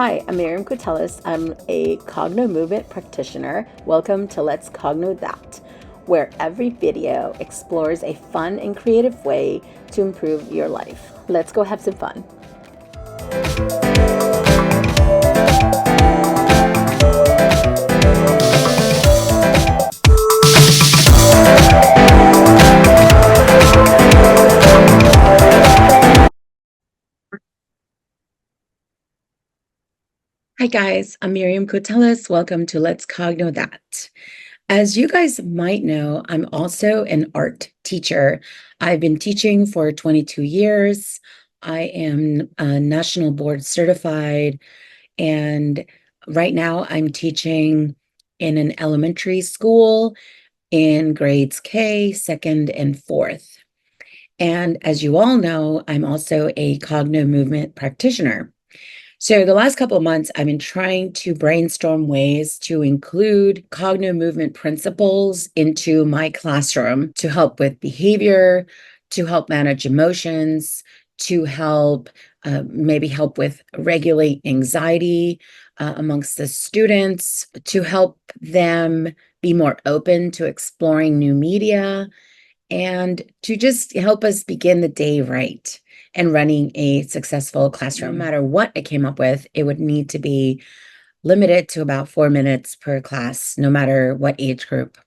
Hi, I'm Miriam Cotelis. I'm a Cognomovement practitioner. Welcome to Let's Cogno That, where every video explores a fun and creative way to improve your life. Let's go have some fun. Hi guys, I'm Miriam Cotelis. Welcome to Let's Cogno That. As you guys might know, I'm also an art teacher. I've been teaching for 22 years. I am national board certified, and right now I'm teaching in an elementary school in grades K, second and fourth. And as you all know, I'm also a Cognomovement practitioner. So the last couple of months, I've been trying to brainstorm ways to include Cognomovement principles into my classroom to help with behavior, to help manage emotions, to help maybe help with regulate anxiety amongst the students, to help them be more open to exploring new media, and to just help us begin the day right and running a successful classroom. No matter what I came up with, it would need to be limited to about 4 minutes per class, no matter what age group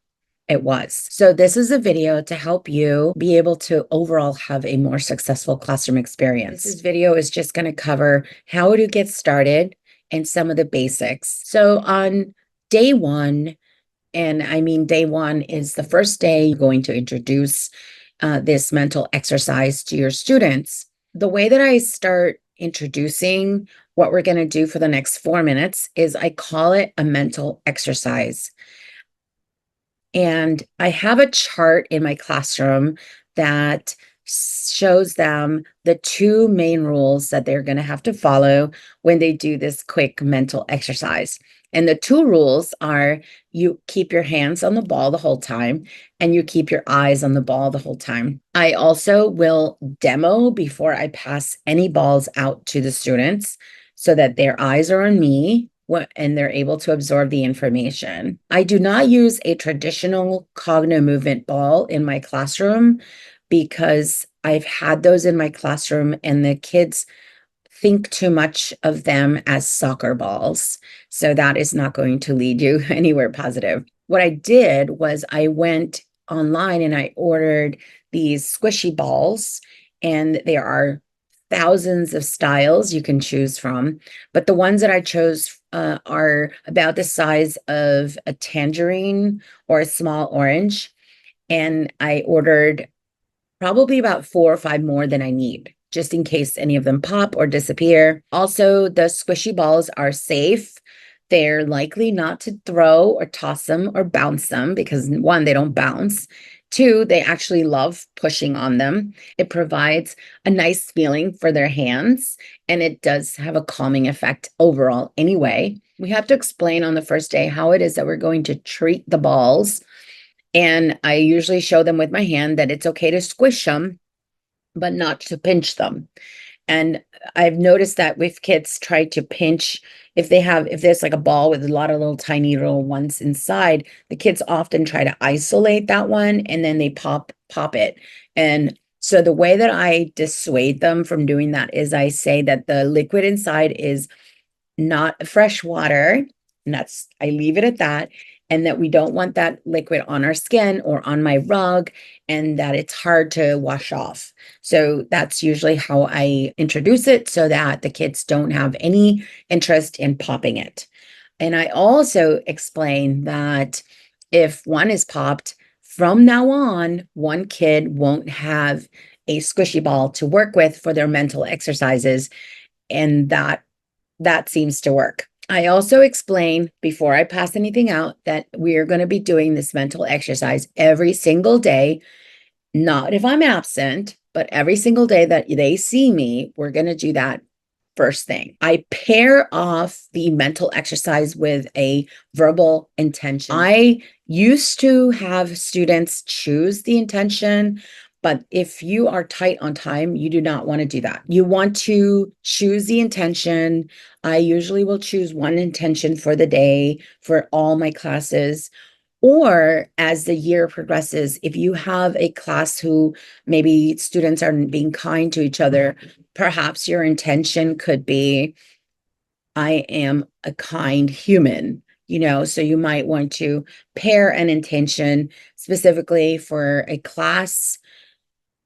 it was. So this is a video to help you be able to overall have a more successful classroom experience. This video is just going to cover how to get started and some of the basics. So on day one, and I mean, day one is the first day you're going to introduce this mental exercise to your students. The way that I start introducing what we're going to do for the next 4 minutes is I call it a mental exercise. And I have a chart in my classroom that shows them the two main rules that they're going to have to follow when they do this quick mental exercise. And the two rules are you keep your hands on the ball the whole time and you keep your eyes on the ball the whole time. I also will demo before I pass any balls out to the students so that their eyes are on me and they're able to absorb the information. I do not use a traditional Cognomovement ball in my classroom because I've had those in my classroom and the kids think too much of them as soccer balls. So that is not going to lead you anywhere positive. What I did was I went online and I ordered these squishy balls, and there are thousands of styles you can choose from. But the ones that I chose are about the size of a tangerine or a small orange. And I ordered probably about 4 or 5 more than I need, just in case any of them pop or disappear. Also, the squishy balls are safe. They're likely not to throw or toss them or bounce them because, one, they don't bounce. Two, they actually love pushing on them. It provides a nice feeling for their hands, and it does have a calming effect overall anyway. We have to explain on the first day how it is that we're going to treat the balls. And I usually show them with my hand that it's okay to squish them, but not to pinch them. And I've noticed that if kids try to pinch, if there's like a ball with a lot of little tiny little ones inside, the kids often try to isolate that one and then they pop it. And so the way that I dissuade them from doing that is I say that the liquid inside is not fresh water. And I leave it at that. And that we don't want that liquid on our skin or on my rug, and that it's hard to wash off. So that's usually how I introduce it so that the kids don't have any interest in popping it. And I also explain that if one is popped, from now on, one kid won't have a squishy ball to work with for their mental exercises, and that seems to work. I also explain before I pass anything out that we are going to be doing this mental exercise every single day, not if I'm absent, but every single day that they see me, we're going to do that first thing. I pair off the mental exercise with a verbal intention. I used to have students choose the intention, But if you are tight on time, you do not want to do that. You want to choose the intention. I usually will choose one intention for the day for all my classes. Or as the year progresses, if you have a class who maybe students are being kind to each other, perhaps your intention could be, I am a kind human. So you might want to pair an intention specifically for a class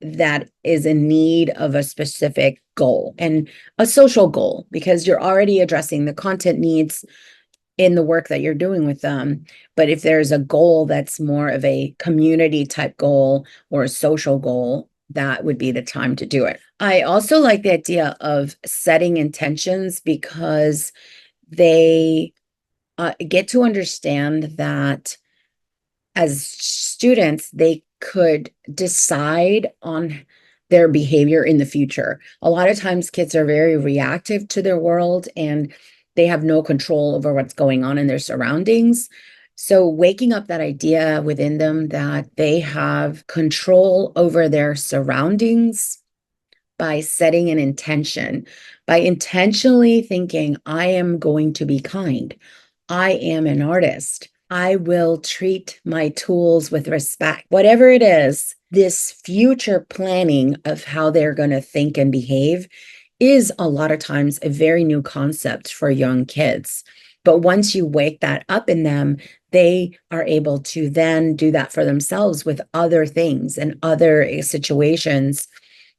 that is in need of a specific goal and a social goal, because you're already addressing the content needs in the work that you're doing with them. But if there's a goal that's more of a community type goal or a social goal, that would be the time to do it. I also like the idea of setting intentions because they get to understand that as students, they could decide on their behavior in the future. A lot of times kids are very reactive to their world and they have no control over what's going on in their surroundings. So waking up that idea within them that they have control over their surroundings by setting an intention, by intentionally thinking, I am going to be kind. I am an artist. I will treat my tools with respect. Whatever it is, this future planning of how they're going to think and behave is a lot of times a very new concept for young kids. But once you wake that up in them, they are able to then do that for themselves with other things and other situations.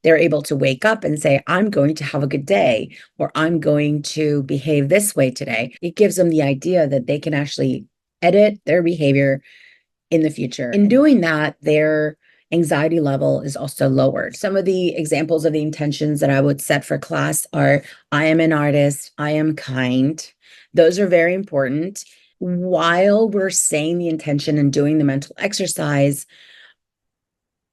They're able to wake up and say, I'm going to have a good day, or I'm going to behave this way today. It gives them the idea that they can actually edit their behavior in the future. In doing that, their anxiety level is also lowered. Some of the examples of the intentions that I would set for class are, I am an artist, I am kind. Those are very important. While we're saying the intention and doing the mental exercise,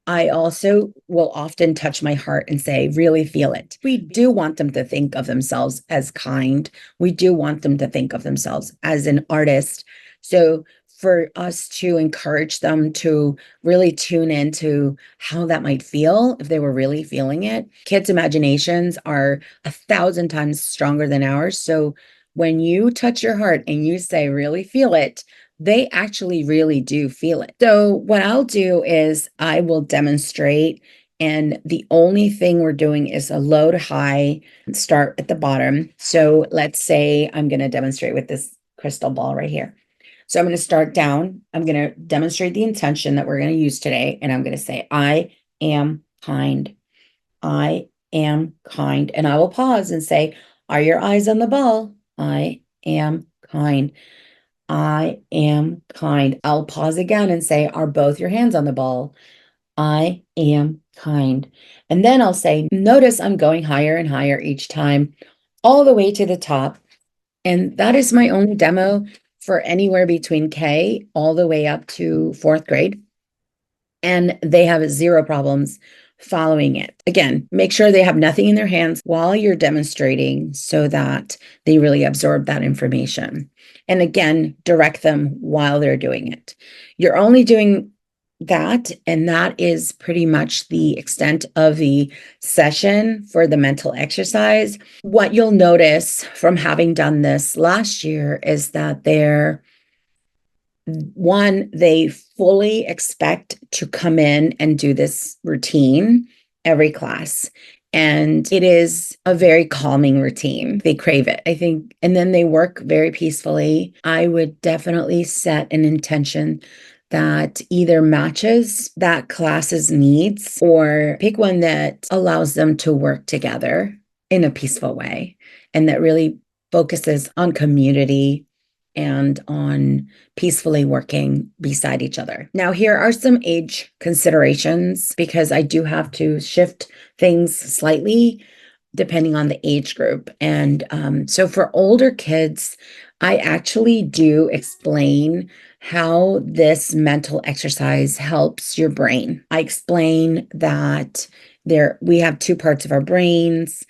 I also will often touch my heart and say, really feel it. We do want them to think of themselves as kind. We do want them to think of themselves as an artist. So for us to encourage them to really tune into how that might feel if they were really feeling it. Kids' imaginations are 1,000 times stronger than ours. So when you touch your heart and you say, really feel it, they actually really do feel it. So what I'll do is I will demonstrate, and the only thing we're doing is a low to high, start at the bottom. So let's say I'm going to demonstrate with this crystal ball right here. So I'm going to start down. I'm going to demonstrate the intention that we're going to use today. And I'm going to say, I am kind. I am kind. And I will pause and say, are your eyes on the ball? I am kind. I am kind. I'll pause again and say, are both your hands on the ball? I am kind. And then I'll say, notice I'm going higher and higher each time, all the way to the top. And that is my only demo for anywhere between K all the way up to 4th grade. And they have 0 problems following it. Again, make sure they have nothing in their hands while you're demonstrating so that they really absorb that information. And again, direct them while they're doing it. You're only doing that, and that is pretty much the extent of the session for the mental exercise. What you'll notice from having done this last year is that they fully expect to come in and do this routine every class. And it is a very calming routine. They crave it, I think. And then they work very peacefully. I would definitely set an intention that either matches that class's needs or pick one that allows them to work together in a peaceful way and that really focuses on community and on peacefully working beside each other. Now, here are some age considerations because I do have to shift things slightly depending on the age group. And so for older kids, I actually do explain how this mental exercise helps your brain. I explain that We have two parts of our brains.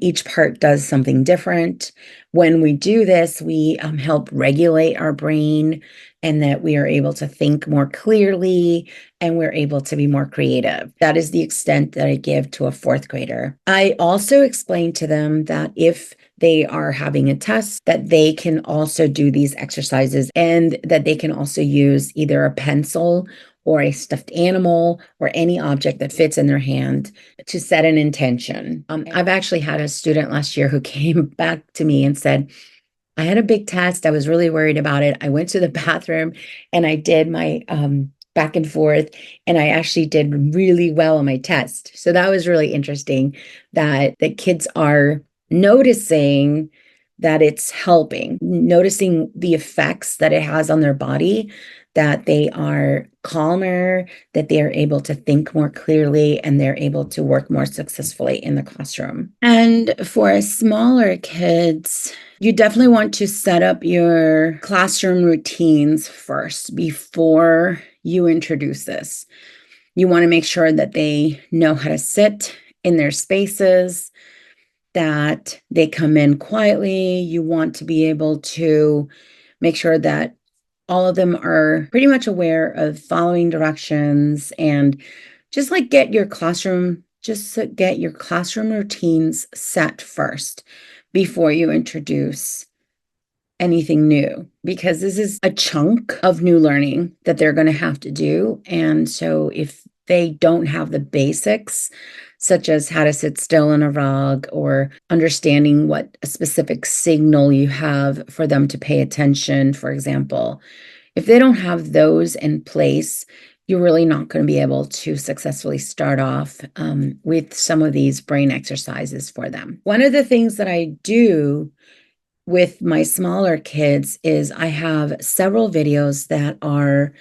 Each part does something different. When we do this, we help regulate our brain, and that we are able to think more clearly, and we're able to be more creative. That is the extent that I give to a fourth grader. I also explain to them that if they are having a test, that they can also do these exercises, and that they can also use either a pencil or a stuffed animal or any object that fits in their hand to set an intention. I've actually had a student last year who came back to me and said, I had a big test. I was really worried about it. I went to the bathroom and I did my back and forth, and I actually did really well on my test. So that was really interesting, that the kids are noticing that it's helping, noticing the effects that it has on their body, that they are calmer, that they are able to think more clearly, and they're able to work more successfully in the classroom. And for smaller kids, you definitely want to set up your classroom routines first before you introduce this. You want to make sure that they know how to sit in their spaces, that they come in quietly. You want to be able to make sure that all of them are pretty much aware of following directions, and just like get your classroom routines set first before you introduce anything new, because this is a chunk of new learning that they're going to have to do. And so if they don't have the basics, such as how to sit still in a rug, or understanding what a specific signal you have for them to pay attention, for example, if they don't have those in place, you're really not going to be able to successfully start off with some of these brain exercises for them. One of the things that I do with my smaller kids is I have several videos that are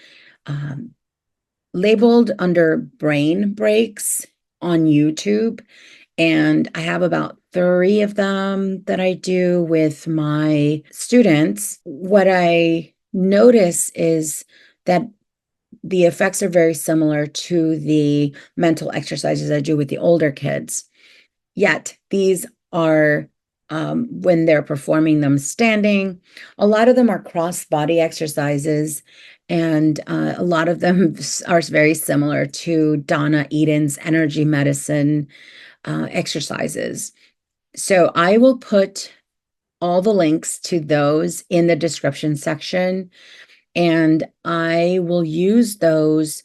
labeled under brain breaks on YouTube. And I have about 3 of them that I do with my students. What I notice is that the effects are very similar to the mental exercises I do with the older kids. Yet these are, when they're performing them standing, a lot of them are cross-body exercises, and a lot of them are very similar to Donna Eden's energy medicine exercises. So I will put all the links to those in the description section, and I will use those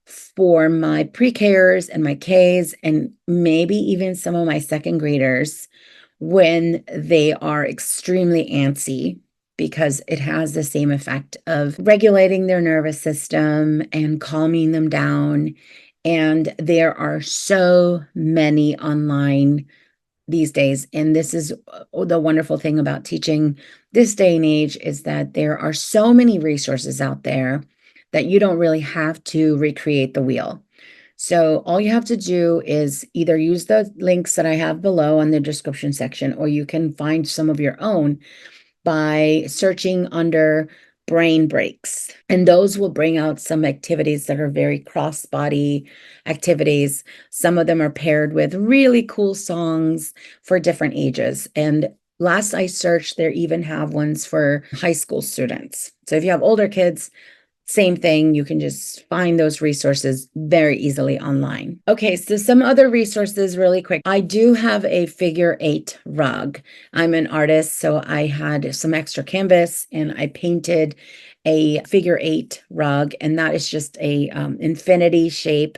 for my pre-Kers and my Ks, and maybe even some of my second graders when they are extremely antsy, because it has the same effect of regulating their nervous system and calming them down. And there are so many online these days. And this is the wonderful thing about teaching this day and age, is that there are so many resources out there that you don't really have to recreate the wheel. So all you have to do is either use the links that I have below in the description section, or you can find some of your own by searching under brain breaks. And those will bring out some activities that are very cross-body activities. Some of them are paired with really cool songs for different ages. And last I searched, they even have ones for high school students. So if you have older kids, same thing, you can just find those resources very easily online. Okay, so some other resources really quick. I do have a figure 8 rug. I'm an artist, so I had some extra canvas and I painted a figure 8 rug, and that is just a infinity shape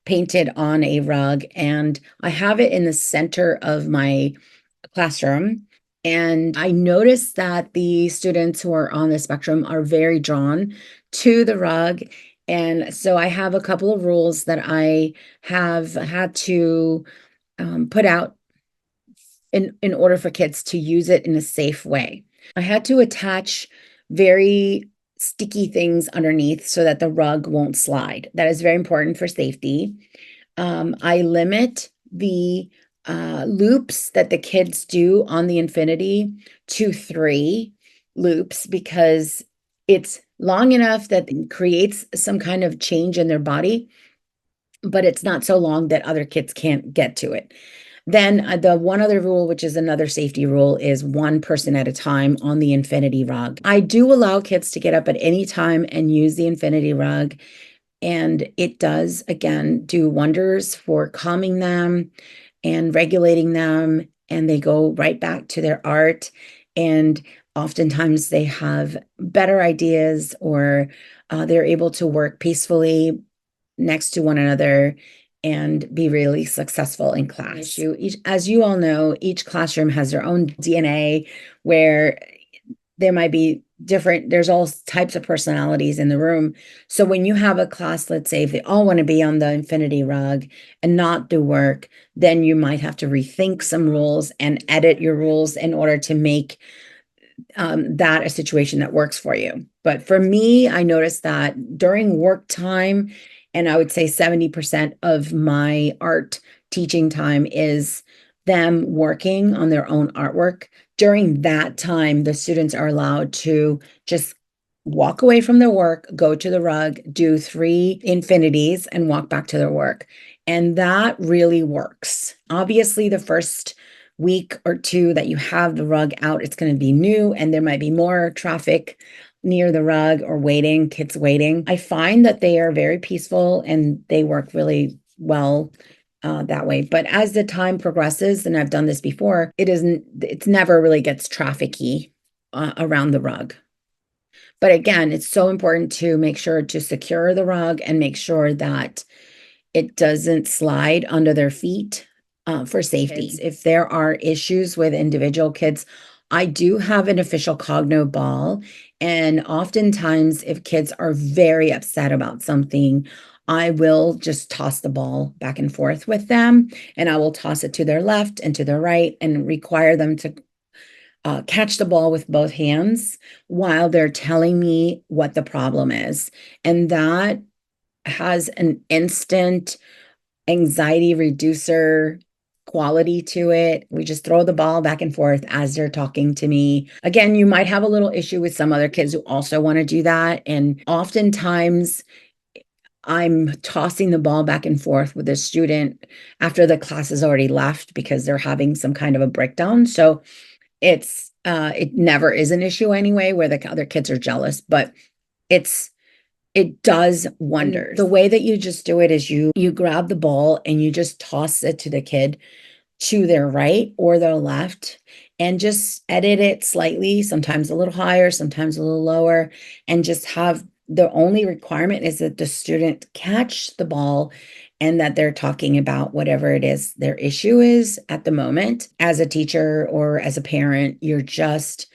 painted on a rug, and I have it in the center of my classroom. And I noticed that the students who are on the spectrum are very drawn to the rug. And so I have a couple of rules that I have had to put out in order for kids to use it in a safe way. I had to attach very sticky things underneath so that the rug won't slide. That is very important for safety. I limit the loops that the kids do on the infinity to 3 loops, because it's long enough that it creates some kind of change in their body, but it's not so long that other kids can't get to it. Then the one other rule, which is another safety rule, is one person at a time on the infinity rug. I do allow kids to get up at any time and use the infinity rug. And it does, again, do wonders for calming them and regulating them. And they go right back to their art. And oftentimes they have better ideas, or they're able to work peacefully next to one another and be really successful in class. As you all know, each classroom has their own DNA, where there might be different, there's all types of personalities in the room. So when you have a class, let's say if they all want to be on the infinity rug and not do work, then you might have to rethink some rules and edit your rules in order to make that a situation that works for you. But for me, I noticed that during work time, and I would say 70% of my art teaching time is them working on their own artwork. During that time, the students are allowed to just walk away from their work, go to the rug, do 3 infinities, and walk back to their work. And that really works. Obviously, the first week or 2 that you have the rug out, it's going to be new and there might be more traffic near the rug or waiting, kids waiting. I find that they are very peaceful and they work really well that way. But as the time progresses, and I've done this before, it's never really gets trafficky around the rug. But again, it's so important to make sure to secure the rug and make sure that it doesn't slide under their feet for safety. If there are issues with individual kids, I do have an official Cogno ball. And oftentimes, if kids are very upset about something, I will just toss the ball back and forth with them, and I will toss it to their left and to their right and require them to catch the ball with both hands while they're telling me what the problem is. And that has an instant anxiety reducer quality to it. We just throw the ball back and forth as they're talking to me. Again, you might have a little issue with some other kids who also want to do that. And oftentimes, I'm tossing the ball back and forth with a student after the class has already left because they're having some kind of a breakdown. So it never is an issue anyway where the other kids are jealous, but it does wonders. And the way that you just do it is you grab the ball and you just toss it to the kid to their right or their left and just edit it slightly, sometimes a little higher, sometimes a little lower, and just have the only requirement is that the student catch the ball and that they're talking about whatever it is their issue is at the moment. As a teacher or as a parent, you're just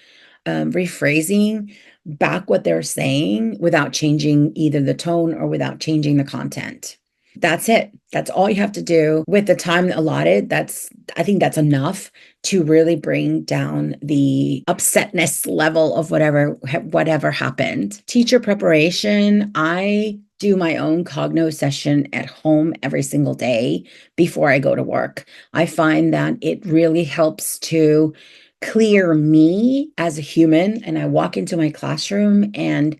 rephrasing back what they're saying without changing either the tone or without changing the content. That's it. That's all you have to do with the time allotted. I think that's enough to really bring down the upsetness level of whatever happened. Teacher preparation. I do my own Cogno session at home every single day before I go to work. I find that it really helps to clear me as a human, and I walk into my classroom and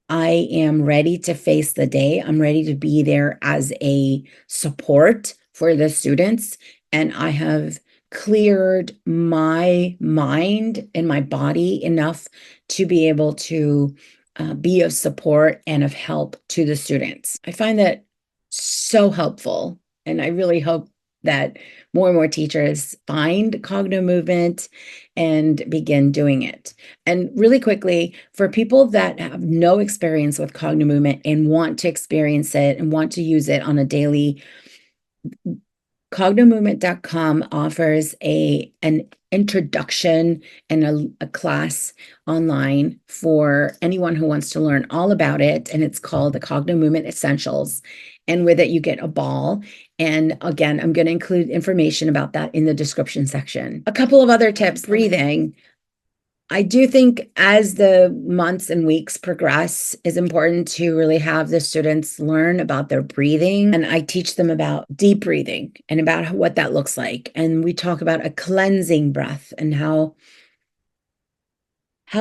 I am ready to face the day. I'm ready to be there as a support for the students. And I have cleared my mind and my body enough to be able to be of support and of help to the students. I find that so helpful. And I really hope that more and more teachers find Cognomovement and begin doing it. And really quickly, for people that have no experience with Cognomovement and want to experience it and want to use it on a daily, Cognomovement.com offers an introduction and a class online for anyone who wants to learn all about it. And it's called the Cognomovement Essentials. And with it, you get a ball. And again, I'm going to include information about that in the description section. A couple of other tips. Breathing. I do think as the months and weeks progress, it's important to really have the students learn about their breathing. And I teach them about deep breathing and about what that looks like. And we talk about a cleansing breath and how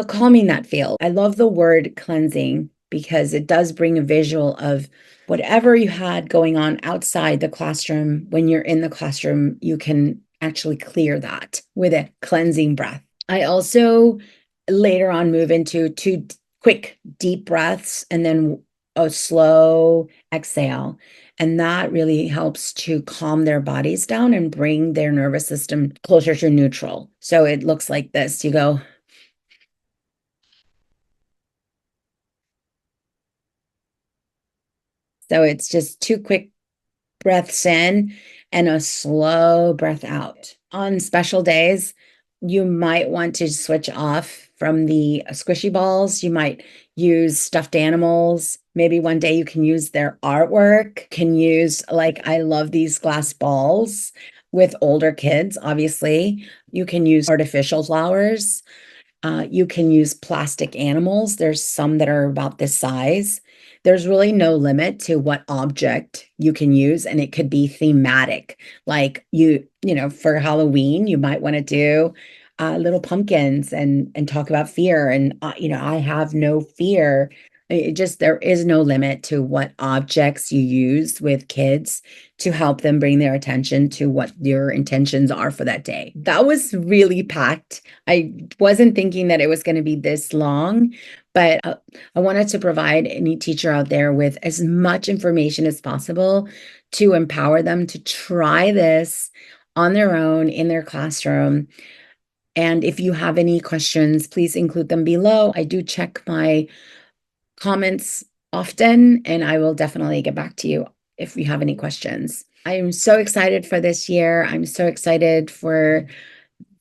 calming that feels. I love the word cleansing because it does bring a visual of whatever you had going on outside the classroom, when you're in the classroom, you can actually clear that with a cleansing breath. I also later on move into two quick deep breaths and then a slow exhale. And that really helps to calm their bodies down and bring their nervous system closer to neutral. So it looks like this. You go, so it's just two quick breaths in and a slow breath out. On special days, you might want to switch off from the squishy balls. You might use stuffed animals. Maybe one day you can use their artwork, can use, like, I love these glass balls with older kids, obviously. You can use artificial flowers. You can use plastic animals. There's some that are about this size. There's really no limit to what object you can use, and it could be thematic. Like for Halloween, you might want to do little pumpkins and talk about fear. And I have no fear. It just there is no limit to what objects you use with kids to help them bring their attention to what your intentions are for that day. That was really packed. I wasn't thinking that it was going to be this long, but I wanted to provide any teacher out there with as much information as possible to empower them to try this on their own in their classroom. And if you have any questions, please include them below. I do check my comments often, and I will definitely get back to you if you have any questions. I'm so excited for this year. I'm so excited for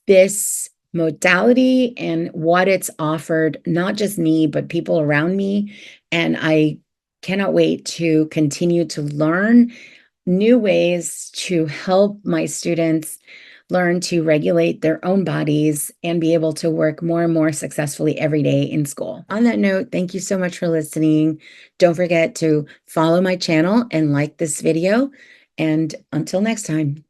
this modality and what it's offered, not just me, but people around me. And I cannot wait to continue to learn new ways to help my students learn to regulate their own bodies and be able to work more and more successfully every day in school. On that note, thank you so much for listening. Don't forget to follow my channel and like this video. And until next time.